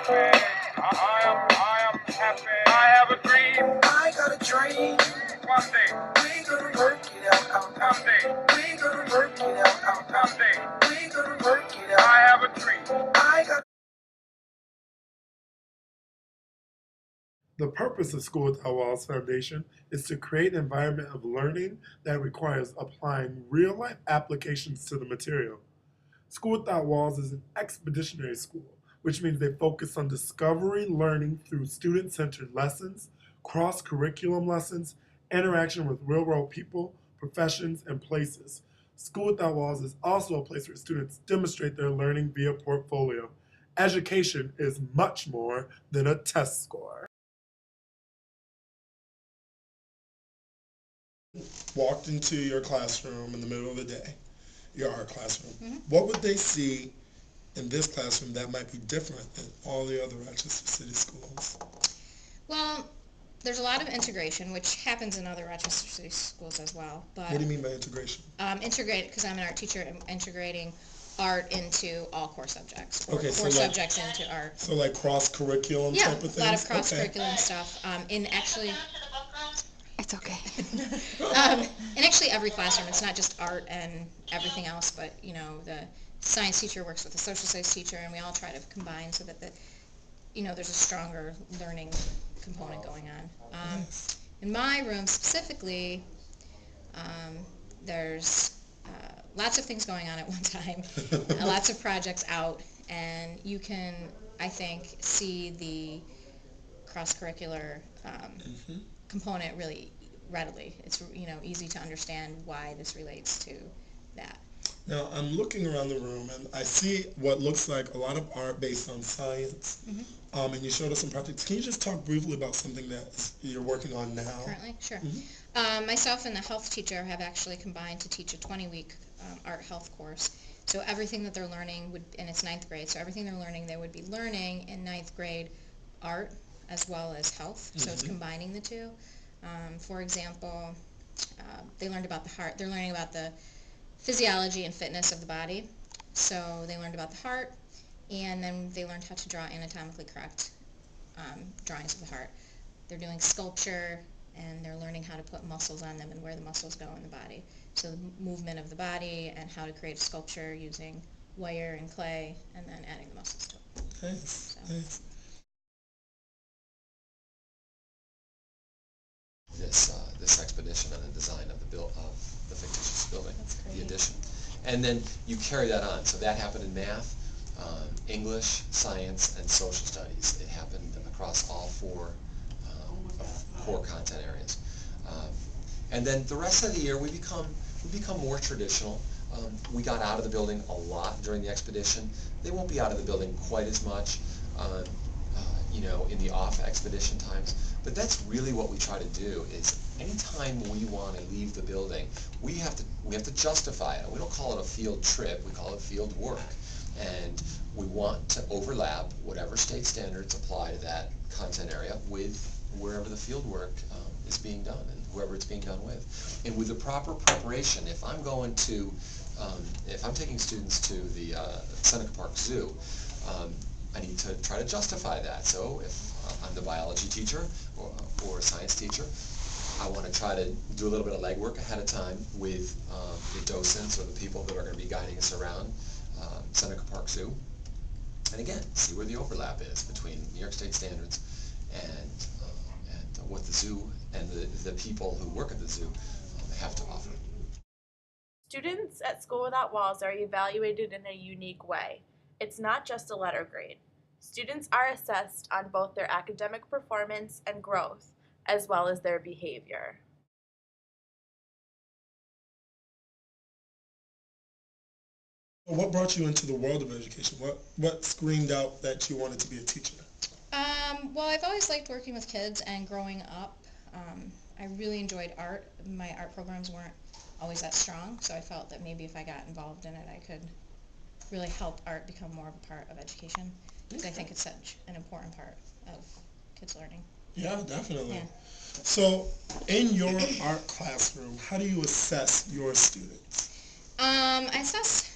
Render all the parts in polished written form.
happy. I am happy. I have a dream. I got a dream. One day. We gonna work it out. One day. We gonna work it out. One day. We gonna work it out. I have a dream. I got. The purpose of School Without Walls Foundation is to create an environment of learning that requires applying real-life applications to the material. School Without Walls is an expeditionary school, which means they focus on discovery learning through student-centered lessons, cross-curriculum lessons, interaction with real-world people, professions, and places. School Without Walls is also a place where students demonstrate their learning via portfolio. Education is much more than a test score. Walked into your classroom in the middle of the day, your art classroom, what would they see in this classroom that might be different than all the other Rochester City schools? Well, there's a lot of integration, which happens in other Rochester City schools as well. But What do you mean by integration? Integrate, because I'm an art teacher, integrating art into all core subjects, or Okay, so core like- subjects into art. So like cross-curriculum Yeah, type of things? a lot of cross-curriculum stuff. It's okay. In actually every classroom, it's not just art and everything else, but the science teacher works with the social studies teacher, and we all try to combine so that there's a stronger learning component going on. In my room specifically, there's lots of things going on at one time, lots of projects out, and you can, I think, see the cross-curricular component really readily. It's easy to understand why this relates to that. Now, I'm looking around the room, and I see what looks like a lot of art based on science, and you showed us some projects. Can you just talk briefly about something that you're working on now? Currently? Sure. Myself and the health teacher have actually combined to teach a 20-week art health course. So everything that they're learning and it's 9th grade, so everything they're learning, they would be learning in 9th grade art as well as health. So it's combining the two. For example, they learned about the heart. They're learning about the physiology and fitness of the body. So they learned about the heart, and then they learned how to draw anatomically correct drawings of the heart. They're doing sculpture, and they're learning how to put muscles on them and where the muscles go in the body. So the movement of the body and how to create a sculpture using wire and clay, and then adding the muscles to it. Nice, So. nice. This expedition and the design of the fictitious building, That's the great. addition, and then you carry that on. So that happened in math, English, science, and social studies. It happened across all four core content areas, and then the rest of the year we become more traditional. We got out of the building a lot during the expedition. They won't be out of the building quite as much. In the off expedition times, but that's really what we try to do. Is anytime we want to leave the building, we have to justify it. We don't call it a field trip, we call it field work, and we want to overlap whatever state standards apply to that content area with wherever the field work is being done and whoever it's being done with. And with the proper preparation, if I'm taking students to the Seneca Park Zoo, I need to try to justify that. So if I'm the biology teacher or a science teacher, I want to try to do a little bit of legwork ahead of time with the docents or the people that are going to be guiding us around Seneca Park Zoo. And again, see where the overlap is between New York State standards and what the zoo and the people who work at the zoo have to offer. Students at School Without Walls are evaluated in a unique way. It's not just a letter grade. Students are assessed on both their academic performance and growth, as well as their behavior. What brought you into the world of education? What screamed out that you wanted to be a teacher? Well, I've always liked working with kids, and growing up, I really enjoyed art. My art programs weren't always that strong, so I felt that maybe if I got involved in it, I could really help art become more of a part of education, because I think it's such an important part of kids' learning. Yeah, definitely. Yeah. So, in your art classroom, how do you assess your students? I assess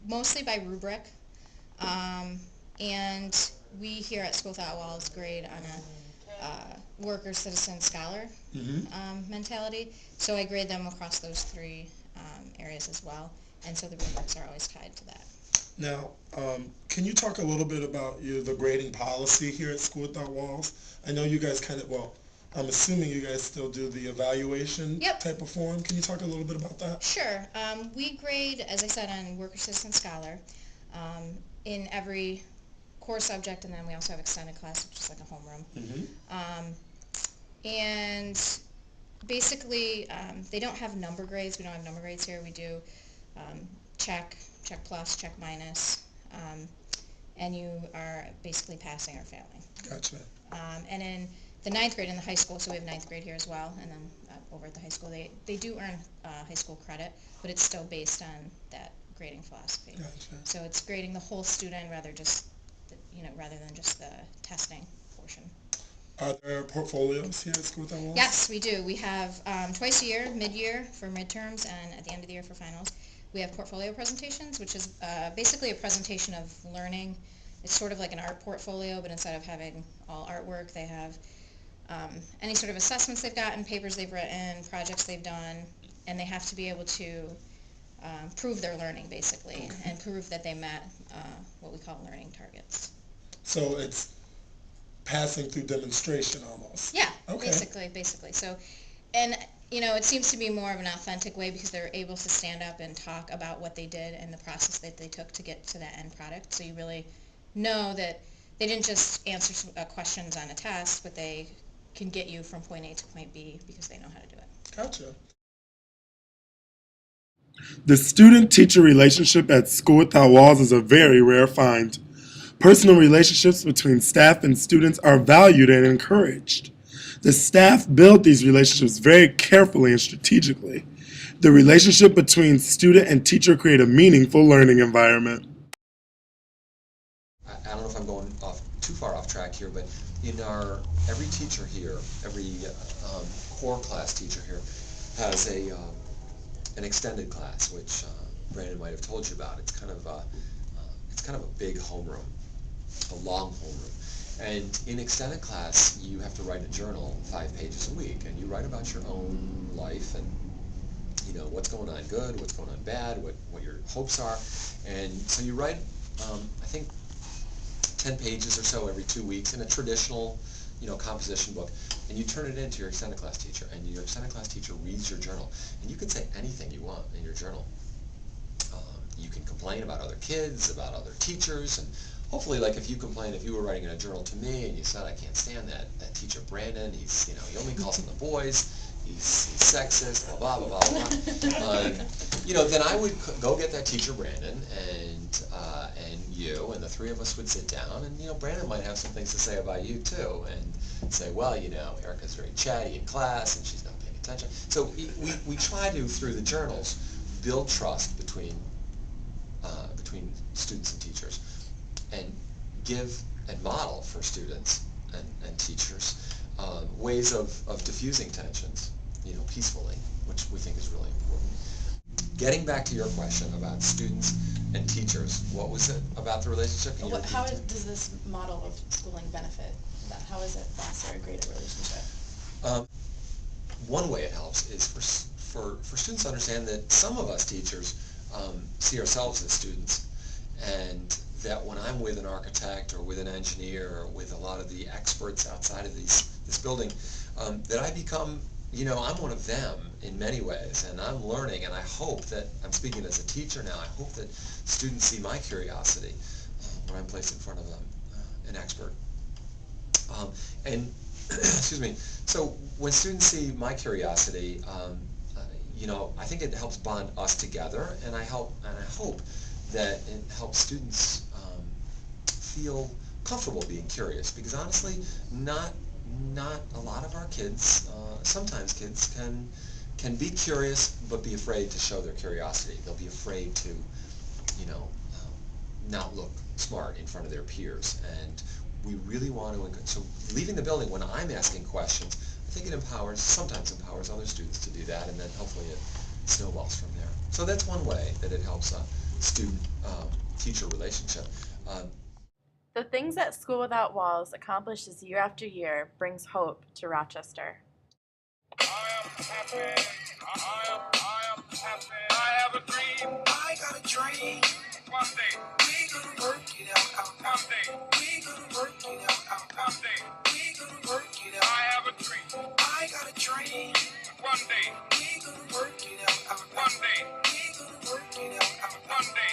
mostly by rubric, and we here at School Without Walls grade on a worker, citizen, scholar mentality. So I grade them across those three areas as well, and so the rubrics are always tied to that. Now, can you talk a little bit about the grading policy here at School Without Walls? I know you guys I'm assuming you guys still do the evaluation Yep. type of form. Can you talk a little bit about that? Sure. We grade, as I said, on worker, citizen, scholar in every core subject, and then we also have extended class, which is like a homeroom. And basically, they don't have number grades. We don't have number grades here. We do check plus, check minus, and you are basically passing or failing. Gotcha. And in the ninth grade in the high school, so we have ninth grade here as well, and then over at the high school, they do earn high school credit, but it's still based on that grading philosophy. Gotcha. So it's grading the whole student rather than just the testing portion. Are there portfolios here at School Without Walls? Yes, we do. We have twice a year, mid-year for midterms, and at the end of the year for finals. We have portfolio presentations, which is basically a presentation of learning. It's sort of like an art portfolio, but instead of having all artwork, they have any sort of assessments they've gotten, papers they've written, projects they've done, and they have to be able to prove their learning, basically, and prove that they met what we call learning targets. So it's passing through demonstration almost. Yeah, Okay. basically. So, and it seems to be more of an authentic way because they're able to stand up and talk about what they did and the process that they took to get to that end product. So you really know that they didn't just answer questions on a test, but they can get you from point A to point B because they know how to do it. Gotcha. The student-teacher relationship at School Without Walls is a very rare find. Personal relationships between staff and students are valued and encouraged. The staff build these relationships very carefully and strategically. The relationship between student and teacher create a meaningful learning environment. I don't know if I'm going too far off track here, but in every teacher here, every core class teacher here has an extended class, which Brandon might have told you about. It's kind of a big homeroom, a long homeroom. And in extended class, you have to write a journal 5 pages a week, and you write about your own life and what's going on good, what's going on bad, what your hopes are. And so you write, I think, 10 pages or so every 2 weeks in a traditional composition book, and you turn it in to your extended class teacher, and your extended class teacher reads your journal, and you can say anything you want in your journal. You can complain about other kids, about other teachers, and hopefully, like if you were writing in a journal to me and you said, I can't stand that teacher Brandon, he only calls them the boys, he's sexist, blah, blah, blah, blah, blah. Then I would go get that teacher Brandon and you, and the three of us would sit down, and Brandon might have some things to say about you too, and say, well, Erica's very chatty in class and she's not paying attention. So we try to, through the journals, build trust between students and teachers, and give and model for students and teachers ways of diffusing tensions, peacefully, which we think is really important. Getting back to your question about students and teachers, what was it about the relationship? How does this model of schooling benefit that? How does it foster a greater relationship? One way it helps is for students to understand that some of us teachers see ourselves as students, and that when I'm with an architect or with an engineer or with a lot of the experts outside of this building, that I become, I'm one of them in many ways, and I'm learning, and I hope that, I'm speaking as a teacher now, I hope that students see my curiosity when I'm placed in front of an expert. And, excuse me, so when students see my curiosity, I think it helps bond us together, and I hope that it helps students feel comfortable being curious, because honestly, not a lot of our kids, sometimes kids can be curious but be afraid to show their curiosity. They'll be afraid to, not look smart in front of their peers, and we really want to encourage. So leaving the building when I'm asking questions, I think it sometimes empowers other students to do that, and then hopefully it snowballs from there. So that's one way that it helps a student-teacher relationship. The things that School Without Walls accomplishes year after year brings hope to Rochester. I am happy. I am happy. I have a dream. I got a dream. One day we gonna work it out. One day we gonna work it out. One day we gonna work it out. I have a dream. I got a dream. One day we gonna work it out. One day we gonna work it out. One day